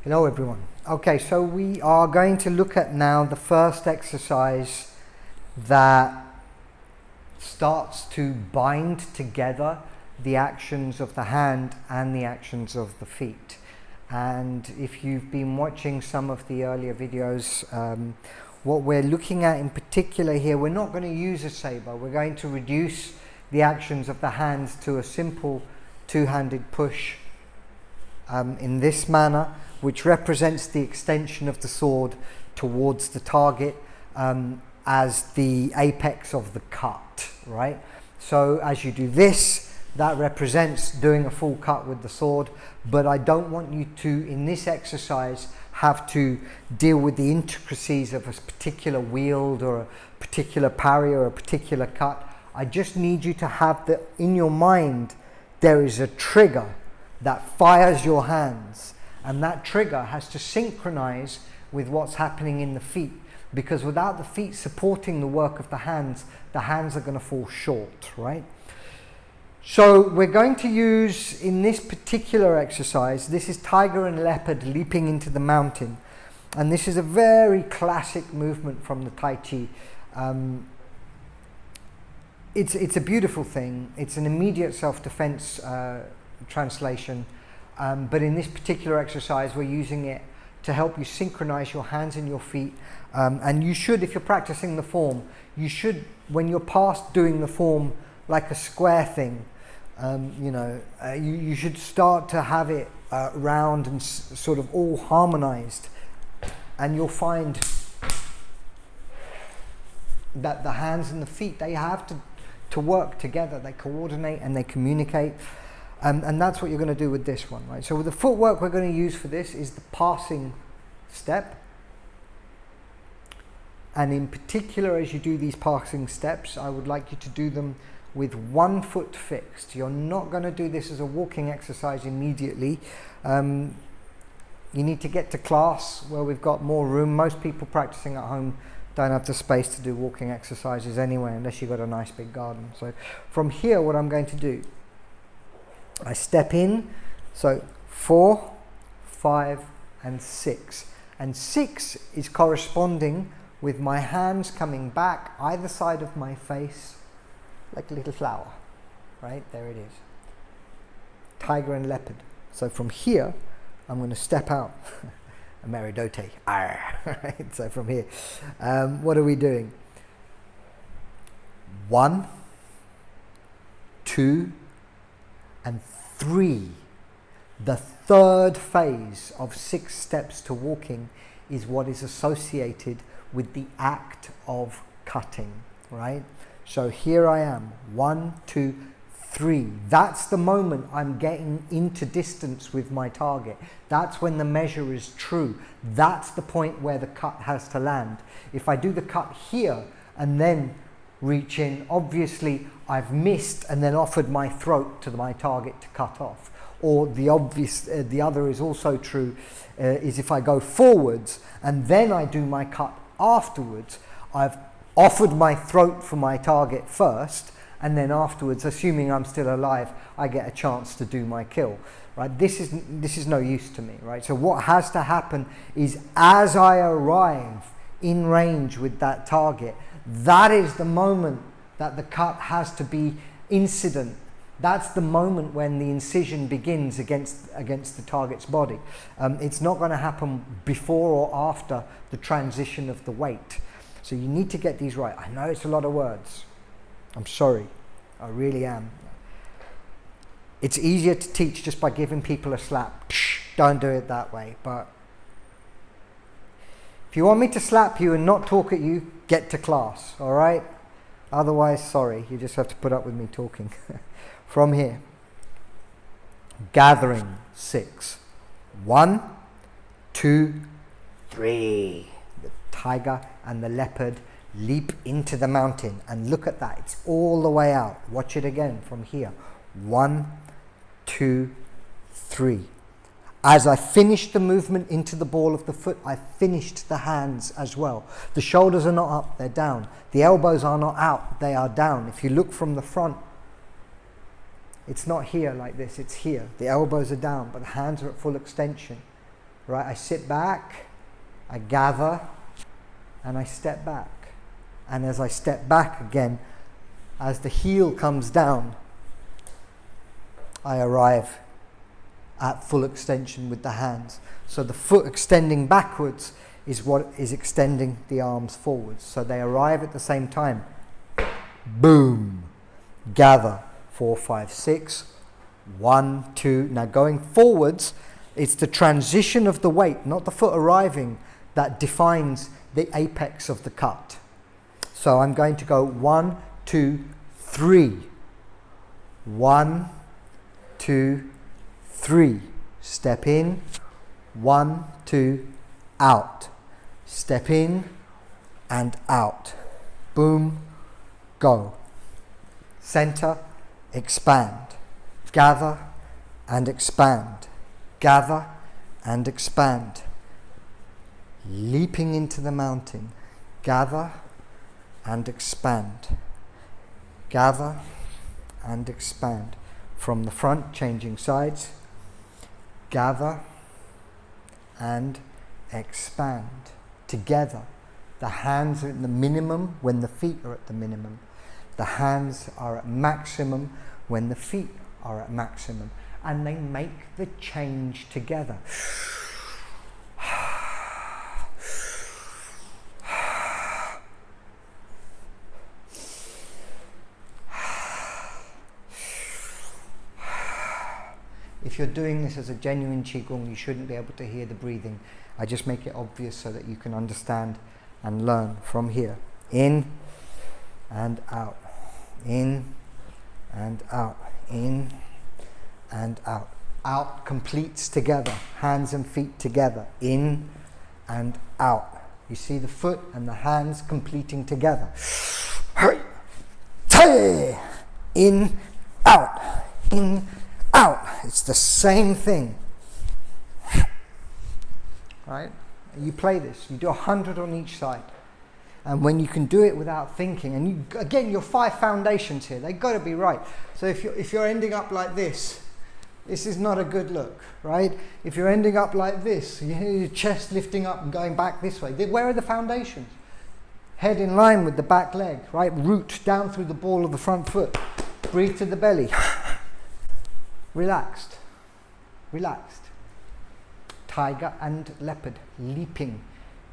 Hello everyone. Okay, so we are going to look at now the first exercise that starts to bind together the actions of the hand and the actions of the feet. And if you've been watching some of the earlier videos, what we're looking at in particular here, we're not going to use a sabre. We're going to reduce the actions of the hands to a simple two-handed push in this manner, which represents the extension of the sword towards the target as the apex of the cut, right? So as you do this, that represents doing a full cut with the sword, but I don't want you to, in this exercise, have to deal with the intricacies of a particular wield or a particular parry or a particular cut. I just need you to have that in your mind. There is a trigger that fires your hands, and that trigger has to synchronize with what's happening in the feet, because without the feet supporting the work of the hands are going to fall short, right? So we're going to use, in this particular exercise, this is tiger and leopard leaping into the mountain, and this is a very classic movement from the Tai Chi. It's a beautiful thing. It's an immediate self-defense translation, but in this particular exercise we're using it to help you synchronize your hands and your feet, and you should, if you're practicing the form, you should, when you're past doing the form like a square thing, you should start to have it round and sort of all harmonized, and you'll find that the hands and the feet, they have to work together. They coordinate and they communicate. And that's what you're going to do with this one, right? So with the footwork we're going to use for this is the passing step. And in particular, as you do these passing steps, I would like you to do them with one foot fixed. You're not going to do this as a walking exercise immediately. You need to get to class where we've got more room. Most people practicing at home don't have the space to do walking exercises anyway, unless you've got a nice big garden. So from here, what I'm going to do, I step in, so 4, 5, and 6. And 6 is corresponding with my hands coming back either side of my face like a little flower, right? There it is. Tiger and leopard. So from here, I'm going to step out. A meridote. Right? So from here, what are we doing? 1, 2, and 3. The third phase of 6 steps to walking is what is associated with the act of cutting, right? So here I am, 1, 2, 3. That's the moment I'm getting into distance with my target. That's when the measure is true. That's the point where the cut has to land. If I do the cut here and then reach in, obviously I've missed and then offered my throat to my target to cut off. Or the other is also true, is if I go forwards and then I do my cut afterwards, I've offered my throat for my target first, and then afterwards, assuming I'm still alive, I get a chance to do my kill, right? This is no use to me, right? So what has to happen is, as I arrive in range with that target, that is the moment that the cut has to be incident. That's the moment when the incision begins against the target's body. It's not going to happen before or after the transition of the weight. So you need to get these right. I know it's a lot of words. I'm sorry. I really am. It's easier to teach just by giving people a slap. Don't do it that way. But if you want me to slap you and not talk at you, get to class, all right? Otherwise, sorry, you just have to put up with me talking. From here, gathering 6. 1, 2, 3. The tiger and the leopard leap into the mountain, and look at that, it's all the way out. Watch it again from here. 1, 2, 3. As I finished the movement into the ball of the foot, I finished the hands as well. The shoulders are not up, they're down. The elbows are not out, they are down. If you look from the front, it's not here like this, it's here. The elbows are down, but the hands are at full extension. right? I sit back, I gather, and I step back. And as I step back again, as the heel comes down, I arrive at full extension with the hands. So the foot extending backwards is what is extending the arms forwards. So they arrive at the same time. Boom. Gather. 4, 5, 6. 1, 2. Now going forwards, it's the transition of the weight, not the foot arriving, that defines the apex of the cut. So I'm going to go 1, 2, 3. 1, 2, 3. Step in. 1, 2, out. Step in and out. Boom, go. Center, expand. Gather and expand. Gather and expand. Leaping into the mountain. Gather and expand. Gather and expand. From the front, changing sides. Gather and expand. Together. The hands are at the minimum when the feet are at the minimum. The hands are at maximum when the feet are at maximum. And they make the change together. If you're doing this as a genuine Qigong, you shouldn't be able to hear the breathing. I just make it obvious so that you can understand and learn from here. In and out. In and out. In and out. Out completes together. Hands and feet together. In and out. You see the foot and the hands completing together. In, out. In, out. It's the same thing. Right? You play this. You do 100 on each side. And when you can do it without thinking, and you, again, your 5 foundations here, they've got to be right. So if you're ending up like this is not a good look, right? If you're ending up like this, your chest lifting up and going back this way, where are the foundations? Head in line with the back leg, right? Root down through the ball of the front foot. Breathe to the belly. Relaxed. Relaxed. Tiger and leopard, leaping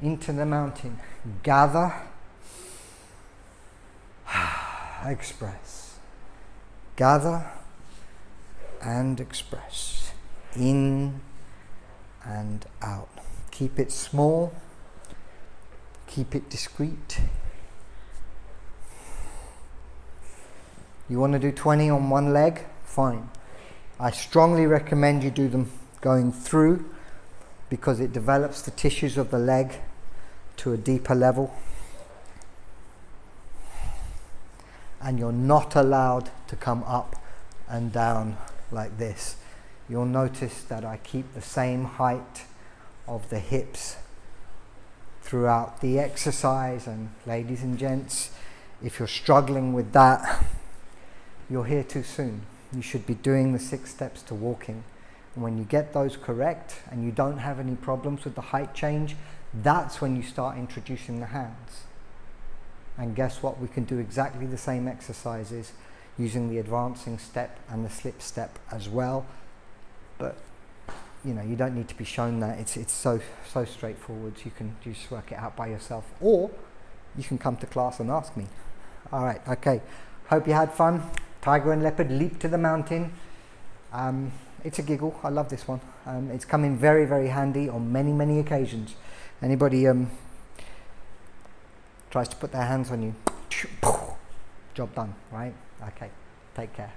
into the mountain. Gather. Express. Gather and express. In and out. Keep it small. Keep it discreet. You want to do 20 on one leg? Fine. I strongly recommend you do them going through, because it develops the tissues of the leg to a deeper level. And you're not allowed to come up and down like this. You'll notice that I keep the same height of the hips throughout the exercise. And ladies and gents, if you're struggling with that, you're here too soon. You should be doing the 6 steps to walking. And when you get those correct and you don't have any problems with the height change, that's when you start introducing the hands. And guess what? We can do exactly the same exercises using the advancing step and the slip step as well. But you know, you don't need to be shown that. It's so straightforward. You can just work it out by yourself, or you can come to class and ask me. All right, okay. Hope you had fun. Tiger and leopard leap to the mountain. It's a giggle. I love this one. It's come in very, very handy on many occasions. Anybody tries to put their hands on you, job done, right? Okay, take care.